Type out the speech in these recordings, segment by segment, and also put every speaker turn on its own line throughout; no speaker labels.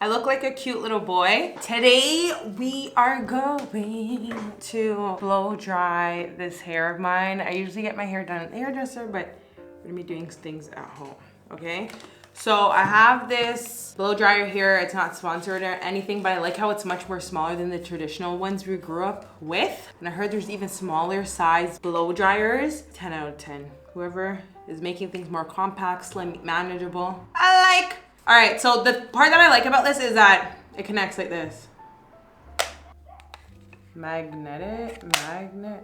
I look like a cute little boy. Today, we are going to blow dry this hair of mine. I usually get my hair done at the hairdresser, but we're gonna be doing things at home, okay? So I have this blow dryer here. It's not sponsored or anything, but I like how it's much more smaller than the traditional ones we grew up with. And I heard there's even smaller size blow dryers. 10 out of 10. Whoever is making things more compact, slim, manageable, I like. All right, so the part that I like about this is that it connects like this. Magnet.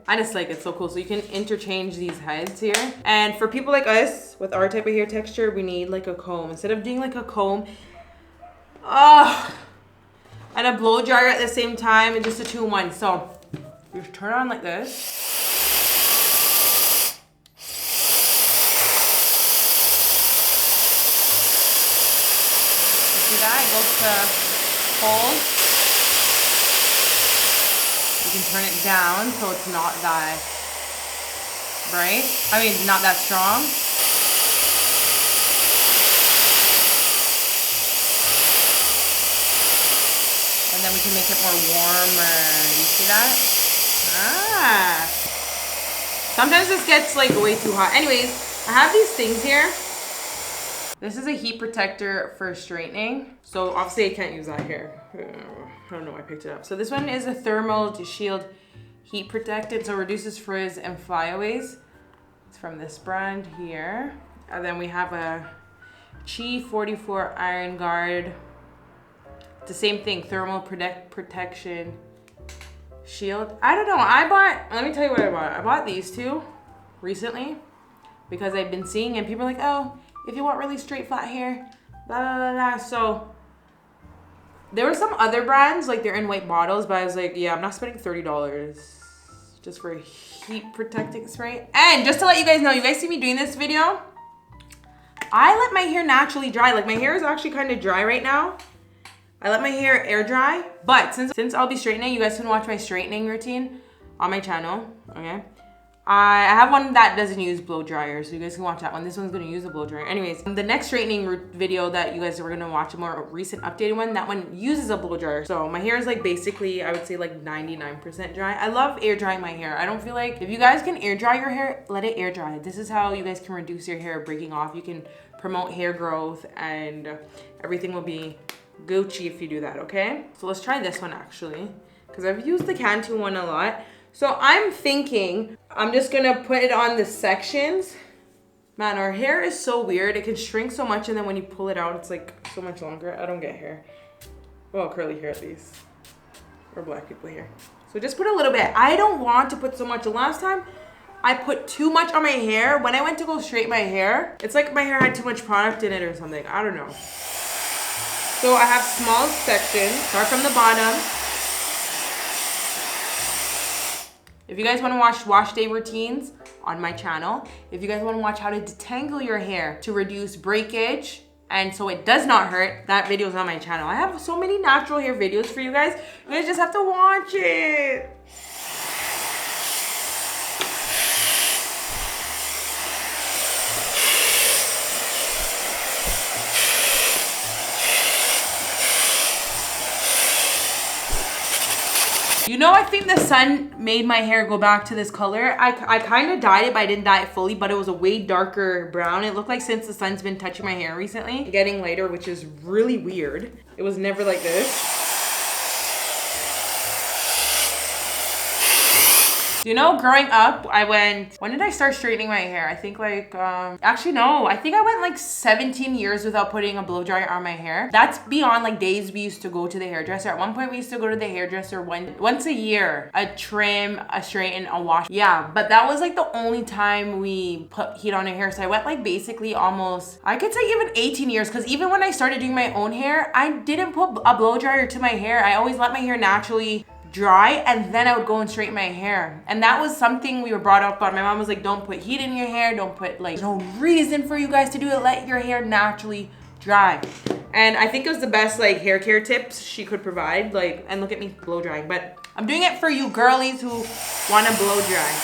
I just like it, so cool. So you can interchange these heads here. And for people like us with our type of hair texture, we need like a comb. Instead of doing like a comb, and a blow dryer at the same time, and just a 2-in-1. So you turn it on like this. See that? It goes to hold. You can turn it down so it's not that bright. I mean, not that strong. And then we can make it more warmer. You see that? Sometimes this gets like way too hot. Anyways, I have these things here. This is a heat protector for straightening. So obviously I can't use that here. I don't know why I picked it up. So this one is a thermal shield heat protectant. So it reduces frizz and flyaways. It's from this brand here. And then we have a Chi 44 Iron Guard. It's the same thing, thermal protection shield. I don't know, let me tell you what I bought. I bought these two recently because I've been seeing and people are like, oh, if you want really straight flat hair, blah, blah, blah, blah. So there were some other brands, like they're in white bottles, but I was like, yeah, I'm not spending $30 just for a heat protecting spray. And just to let you guys know, you guys see me doing this video, I let my hair naturally dry. Like my hair is actually kind of dry right now. I let my hair air dry, but since I'll be straightening, you guys can watch my straightening routine on my channel, okay? I have one that doesn't use blow dryer, so you guys can watch that one. This one's gonna use a blow dryer. Anyways, the next straightening video that you guys are gonna watch, a more recent updated one, that one uses a blow dryer. So my hair is like basically, I would say like 99% dry. I love air drying my hair. I don't feel like, if you guys can air dry your hair, let it air dry. This is how you guys can reduce your hair breaking off. You can promote hair growth and everything will be Gucci if you do that, okay? So let's try this one actually, because I've used the Cantu one a lot. So I'm thinking I'm just gonna put it on the sections. Man, our hair is so weird. It can shrink so much and then when you pull it out, it's like so much longer. I don't get hair. Well, curly hair at least. Or black people hair. So just put a little bit. I don't want to put so much. The last time I put too much on my hair, when I went to go straighten my hair, it's like my hair had too much product in it or something. I don't know. So I have small sections. Start from the bottom. If you guys want to watch wash day routines on my channel, if you guys want to watch how to detangle your hair to reduce breakage and so it does not hurt, that video is on my channel. I have so many natural hair videos for you guys. You guys just have to watch it. You know, I think the sun made my hair go back to this color. I kind of dyed it, but I didn't dye it fully, but it was a way darker brown. It looked like since the sun's been touching my hair recently, getting lighter, which is really weird. It was never like this. You know, growing up, when did I start straightening my hair? I think like, actually no, I think I went like 17 years without putting a blow dryer on my hair. That's beyond like days we used to go to the hairdresser. At one point we used to go to the hairdresser once a year, a trim, a straighten, a wash. Yeah, but that was like the only time we put heat on our hair. So I went like basically almost, I could say even 18 years, because even when I started doing my own hair, I didn't put a blow dryer to my hair. I always let my hair naturally dry and then I would go and straighten my hair. And that was something we were brought up on. My mom was like, don't put heat in your hair, don't put like, there's no reason for you guys to do it, let your hair naturally dry. And I think it was the best like hair care tips she could provide, like, and look at me blow drying, but I'm doing it for you girlies who want to blow dry.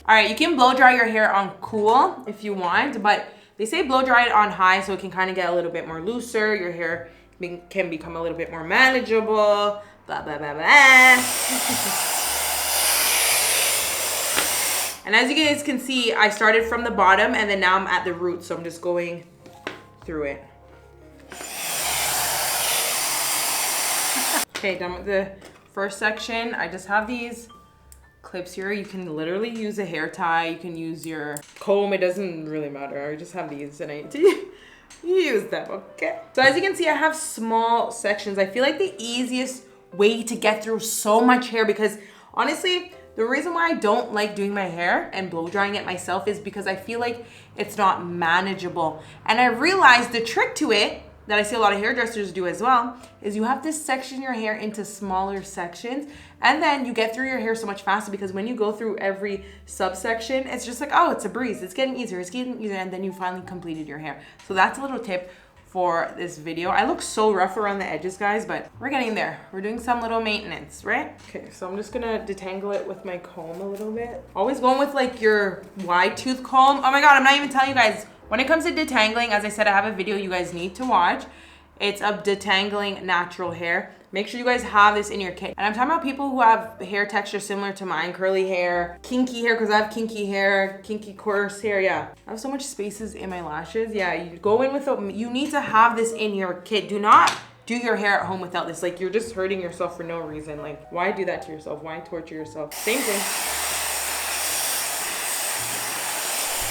All right, you can blow dry your hair on cool if you want, but They say blow dry it on high so it can kind of get a little bit more looser. Your hair can become a little bit more manageable. Blah, blah, blah, blah. And as you guys can see, I started from the bottom and then now I'm at the root. So I'm just going through it. Okay, done with the first section. I just have these clips here. You can literally use a hair tie. You can use your comb. It doesn't really matter. I just have these and I need to use them, okay? So as you can see, I have small sections. I feel like the easiest way to get through so much hair, because honestly, the reason why I don't like doing my hair and blow drying it myself is because I feel like it's not manageable. And I realized the trick to it that I see a lot of hairdressers do as well is you have to section your hair into smaller sections, and then you get through your hair so much faster, because when you go through every subsection, it's just like, oh, it's a breeze. It's getting easier, and then you finally completed your hair. So that's a little tip for this video. I look so rough around the edges, guys, but we're getting there. We're doing some little maintenance, right? Okay, so I'm just gonna detangle it with my comb a little bit. Always going with like your wide tooth comb. Oh my God, I'm not even telling you guys. When it comes to detangling, as I said, I have a video you guys need to watch. It's of detangling natural hair. Make sure you guys have this in your kit. And I'm talking about people who have hair texture similar to mine, curly hair, kinky hair, because I have kinky hair, kinky coarse hair, yeah. I have so much spaces in my lashes. Yeah, you go in with you need to have this in your kit. Do not do your hair at home without this. Like, you're just hurting yourself for no reason. Like, why do that to yourself? Why torture yourself? Same thing.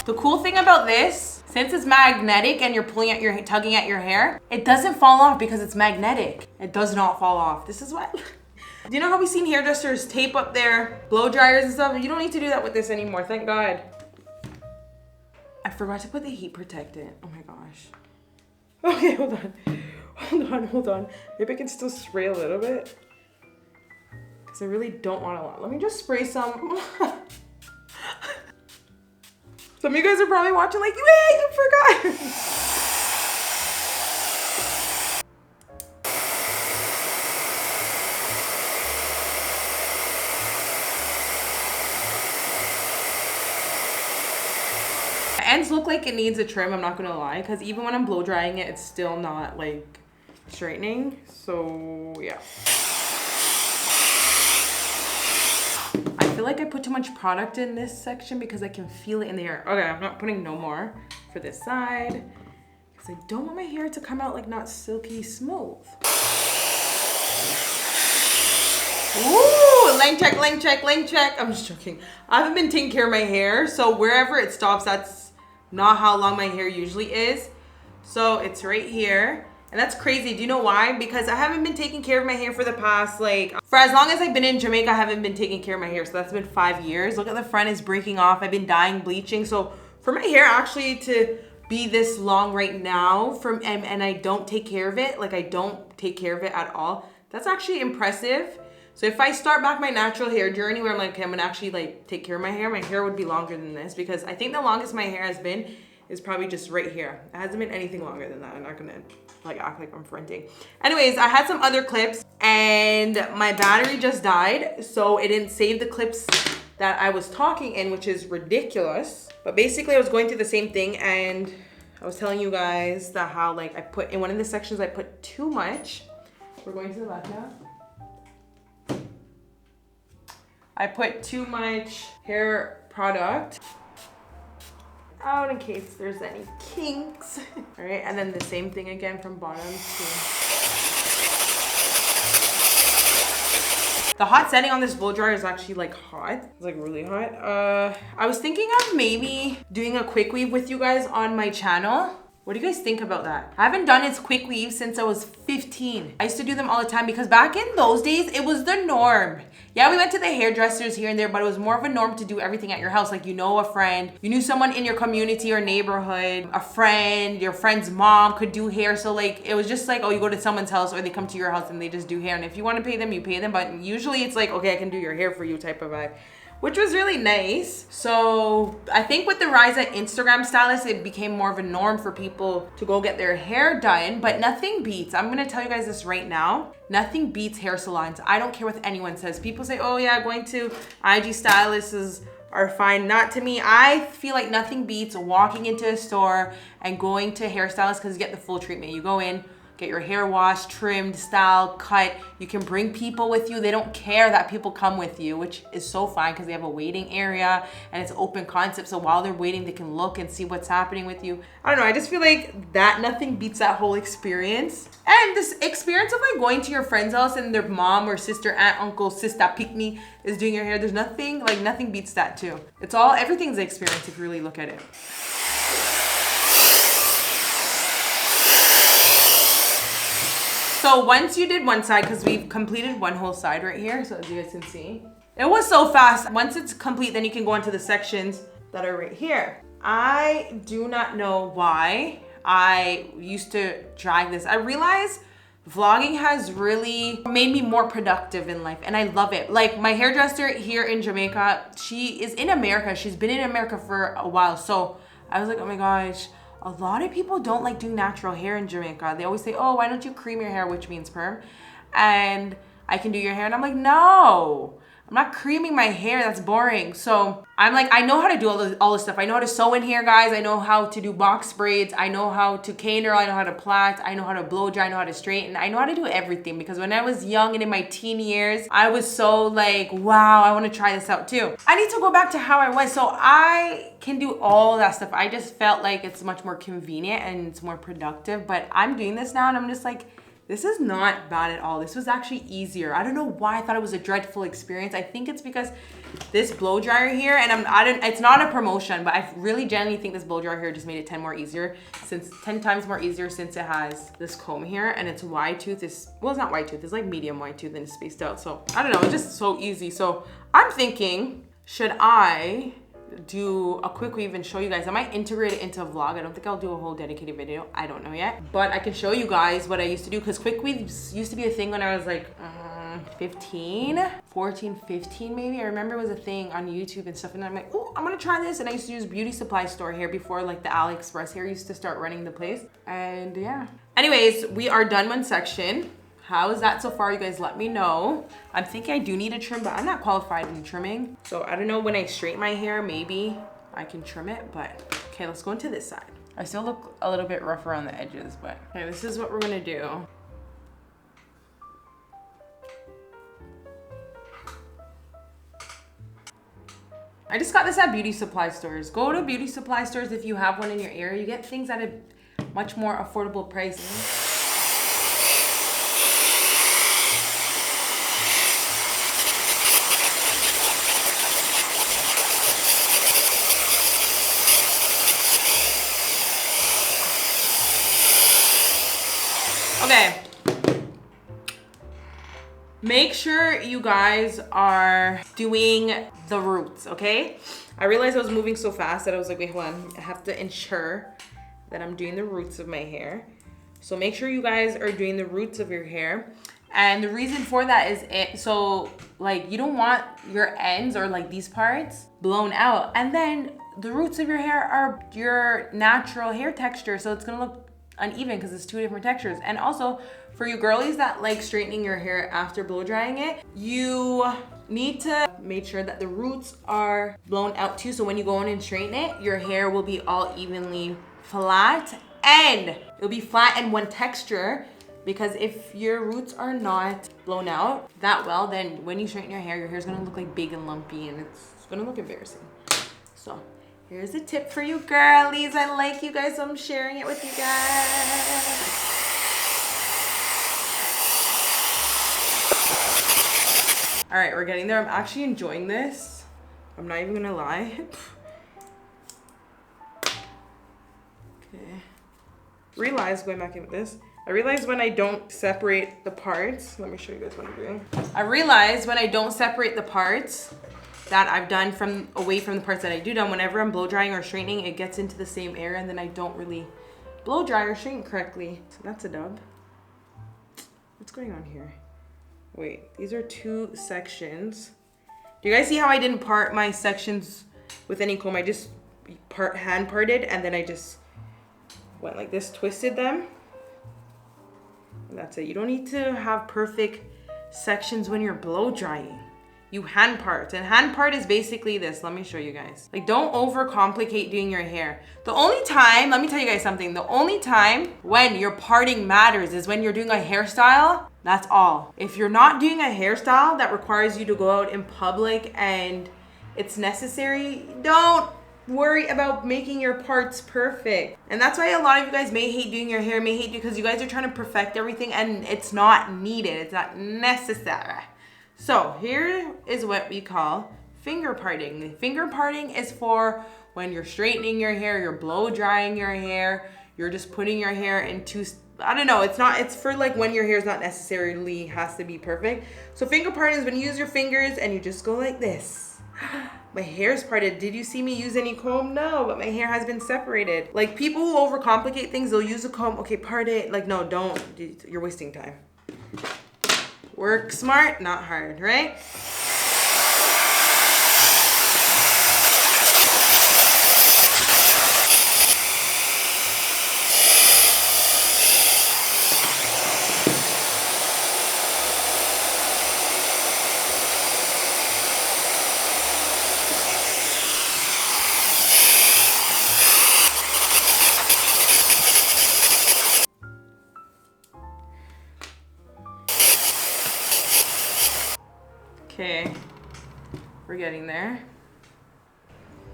The cool thing about this, since it's magnetic and you're tugging at your hair, it doesn't fall off because it's magnetic. It does not fall off. This is what, do you know how we've seen hairdressers tape up their blow dryers and stuff? You don't need to do that with this anymore, thank God. I forgot to put the heat protectant. Oh my gosh. Okay, hold on. Maybe I can still spray a little bit, because I really don't want a lot. Let me just spray some. Some of you guys are probably watching like, wait, you forgot. My ends look like it needs a trim, I'm not gonna lie, because even when I'm blow drying it, it's still not like straightening. So yeah. I feel like I put too much product in this section because I can feel it in the air. Okay, I'm not putting no more for this side because I don't want my hair to come out like not silky smooth. Ooh, length check, length check, length check. I'm just joking. I haven't been taking care of my hair, so wherever it stops, that's not how long my hair usually is. So it's right here. And that's crazy. Do you know why? Because I haven't been taking care of my hair for the past, like, for as long as I've been in Jamaica, I haven't been taking care of my hair. So that's been 5 years. Look at the front is breaking off. I've been dyeing, bleaching. So for my hair actually to be this long right now and I don't take care of it, like I don't take care of it at all, that's actually impressive. So if I start back my natural hair journey where I'm like, okay, I'm gonna actually like take care of my hair would be longer than this, because I think the longest my hair has been is probably just right here. It hasn't been anything longer than that. I'm not gonna like act like I'm fronting. Anyways, I had some other clips and my battery just died, so it didn't save the clips that I was talking in, which is ridiculous. But basically I was going through the same thing and I was telling you guys that how like I put in one of the sections, I put too much. We're going to the left now. I put too much hair product out in case there's any kinks. All right, and then the same thing again from bottom to... The hot setting on this blow dryer is actually like hot. It's like really hot. I was thinking of maybe doing a quick weave with you guys on my channel. What do you guys think about that? I haven't done this quick weave since I was 15. I used to do them all the time because back in those days, it was the norm. Yeah, we went to the hairdressers here and there, but it was more of a norm to do everything at your house. Like, you know, a friend, you knew someone in your community or neighborhood, a friend, your friend's mom could do hair. So like, it was just like, oh, you go to someone's house or they come to your house and they just do hair. And if you want to pay them, you pay them. But usually it's like, okay, I can do your hair for you type of vibe, which was really nice. So I think with the rise of Instagram stylists, it became more of a norm for people to go get their hair done, but nothing beats, I'm gonna tell you guys this right now, nothing beats hair salons. I don't care what anyone says. People say, oh yeah, going to IG stylists are fine. Not to me. I feel like nothing beats walking into a store and going to a hairstylist because you get the full treatment. You go in, get your hair washed, trimmed, styled, cut. You can bring people with you. They don't care that people come with you, which is so fine because they have a waiting area and it's open concept. So while they're waiting, they can look and see what's happening with you. I don't know. I just feel like that nothing beats that whole experience. And this experience of like going to your friend's house and their mom or sister, aunt, uncle, sister, picnic is doing your hair. There's nothing, like nothing beats that too. It's all, everything's an experience if you really look at it. So once you did one side, because we've completed one whole side right here, so as you guys can see, it was so fast. Once it's complete, then you can go into the sections that are right here. I do not know why I used to drag this. I realize vlogging has really made me more productive in life, and I love it. Like my hairdresser here in Jamaica, she is in America. She's been in America for a while. So I was like, oh my gosh, a lot of people don't like doing natural hair in Jamaica. They always say, oh, why don't you cream your hair, which means perm, and I can do your hair. And I'm like, no, I'm not creaming my hair. That's boring. So I'm like, I know how to do all this stuff. I know how to sew in here, guys. I know how to do box braids. I know how to cane curl. I know how to plait. I know how to blow dry. I know how to straighten. I know how to do everything because when I was young and in my teen years, I was so like, wow, I want to try this out too. I need to go back to how I was. So I can do all that stuff. I just felt like it's much more convenient and it's more productive, but I'm doing this now and I'm just like, this is not bad at all. This was actually easier. I don't know why I thought it was a dreadful experience. I think it's because this blow dryer here, and it's not a promotion, but I really genuinely think this blow dryer here just made it 10 times more easier since it has this comb here and it's wide tooth. Well, it's not wide tooth, it's like medium wide tooth and it's spaced out. So I don't know, it's just so easy. So I'm thinking, should I do a quick weave and show you guys? I might integrate it into a vlog. I don't think I'll do a whole dedicated video. I don't know yet, but I can show you guys what I used to do because quick weaves used to be a thing when I was like 14, 15 maybe. I remember it was a thing on YouTube and stuff, and I'm like, oh, I'm gonna try this. And I used to use beauty supply store here before like the AliExpress here used to start running the place. And yeah, anyways, we are done one section. How is that so far? You guys let me know. I'm thinking I do need a trim, but I'm not qualified in trimming. So I don't know, when I straighten my hair, maybe I can trim it, but okay, let's go into this side. I still look a little bit rough around the edges, but okay, this is what we're gonna do. I just got this at beauty supply stores. Go to beauty supply stores if you have one in your area. You get things at a much more affordable price. Okay, make sure you guys are doing the roots, okay? I realized I was moving so fast that I was like, wait, hold on. I have to ensure that I'm doing the roots of my hair. So make sure you guys are doing the roots of your hair. And the reason for that is so like you don't want your ends or like these parts blown out. And then the roots of your hair are your natural hair texture. So it's gonna look uneven because it's two different textures. And also for you girlies that like straightening your hair after blow drying it, you need to make sure that the roots are blown out too. So when you go in and straighten it, your hair will be all evenly flat and it'll be flat and one texture. Because if your roots are not blown out that well, then when you straighten your hair is gonna look like big and lumpy and it's gonna look embarrassing. So here's a tip for you girlies. I like you guys, so I'm sharing it with you guys. All right, we're getting there. I'm actually enjoying this. I'm not even gonna lie. Okay. Going back in with this. I realize when I don't separate the parts, let me show you guys what I'm doing. I realize when I don't separate the parts that I've done away from the parts that I do done, whenever I'm blow drying or straightening, it gets into the same area and then I don't really blow dry or straighten correctly. So that's a dub. What's going on here? Wait, these are two sections. Do you guys see how I didn't part my sections with any comb? I just hand parted and then I just went like this, twisted them. And that's it. You don't need to have perfect sections when you're blow drying. you hand part. And hand part is basically this. Let me show you guys. Like, don't overcomplicate doing your hair. The only time, let me tell you guys something. The only time when your parting matters is when you're doing a hairstyle. That's all. If you're not doing a hairstyle that requires you to go out in public and it's necessary, don't worry about making your parts perfect. And that's why a lot of you guys may hate doing your hair, may hate because you guys are trying to perfect everything and it's not needed. It's not necessary. So here is what we call finger parting. Finger parting is for when you're straightening your hair, you're blow drying your hair, you're just putting your hair into, I don't know, it's for like when your hair is not necessarily has to be perfect. So finger parting is when you use your fingers and you just go like this. My hair's parted. Did you see me use any comb? No, but my hair has been separated. Like, people who overcomplicate things, they'll use a comb. Okay, part it. Like, no, don't. You're wasting time. Work smart, not hard, right? Okay, we're getting there.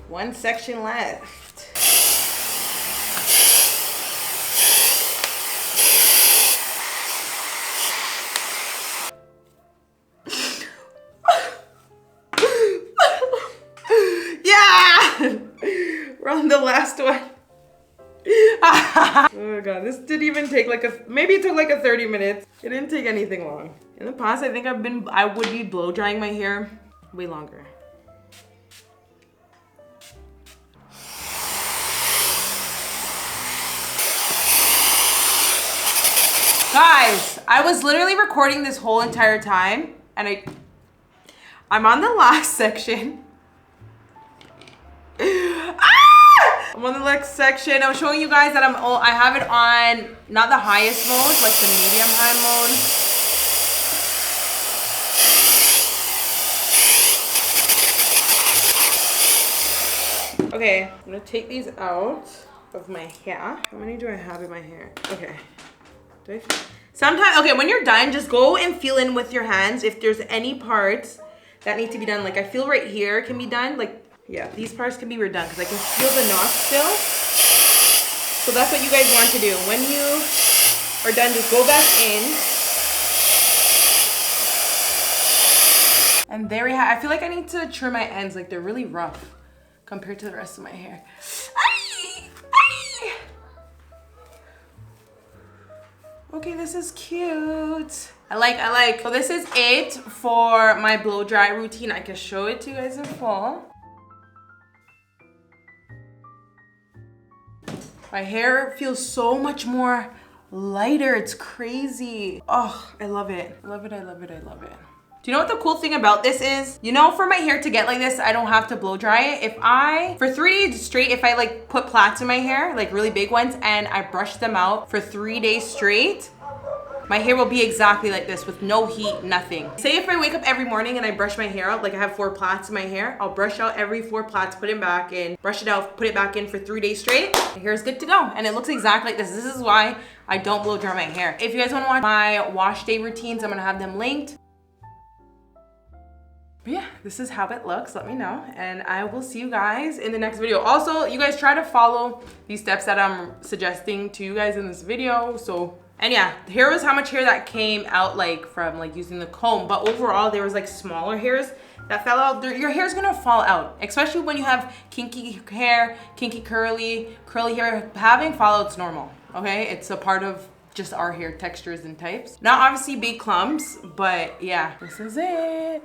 One section left. Yeah! We're on the last one. Oh god, this didn't even take like maybe it took like a 30 minutes. It didn't take anything long. In the past, I think I would be blow drying my hair way longer. Guys, I was literally recording this whole entire time and I'm on the last section. I'm on the next section. I'm showing you guys that I have it on not the highest mode, like the medium high mode. Okay, I'm gonna take these out of my hair. How many do I have in my hair? Okay. Sometimes, okay, when you're done, just go and feel in with your hands if there's any parts that need to be done. Like, I feel right here can be done. Like, yeah, these parts can be redone because I can feel the knot still. So that's what you guys want to do. When you are done, just go back in. And there we have, I feel like I need to trim my ends. Like, they're really rough compared to the rest of my hair. Okay, this is cute. I like. So this is it for my blow dry routine. I can show it to you guys in full. My hair feels so much more lighter. It's crazy. Oh, I love it. I love it, I love it, I love it. Do you know what the cool thing about this is? You know, for my hair to get like this, I don't have to blow dry it. For 3 days straight, if I like put plaits in my hair, like really big ones, and I brush them out for 3 days straight, my hair will be exactly like this with no heat, nothing. Say if I wake up every morning and I brush my hair out, like I have 4 plaits in my hair, I'll brush out every 4 plaits, put it back in, brush it out, put it back in for 3 days straight. My hair is good to go. And it looks exactly like this. This is why I don't blow dry my hair. If you guys wanna watch my wash day routines, I'm gonna have them linked. But yeah, this is how it looks. Let me know. And I will see you guys in the next video. Also, you guys try to follow these steps that I'm suggesting to you guys in this video. And yeah, here was how much hair that came out like from like using the comb. But overall, there was like smaller hairs that fell out. Your hair's gonna fall out, especially when you have kinky hair, kinky curly hair. Having fallout's normal, okay? It's a part of just our hair textures and types. Not obviously big clumps, but yeah, this is it.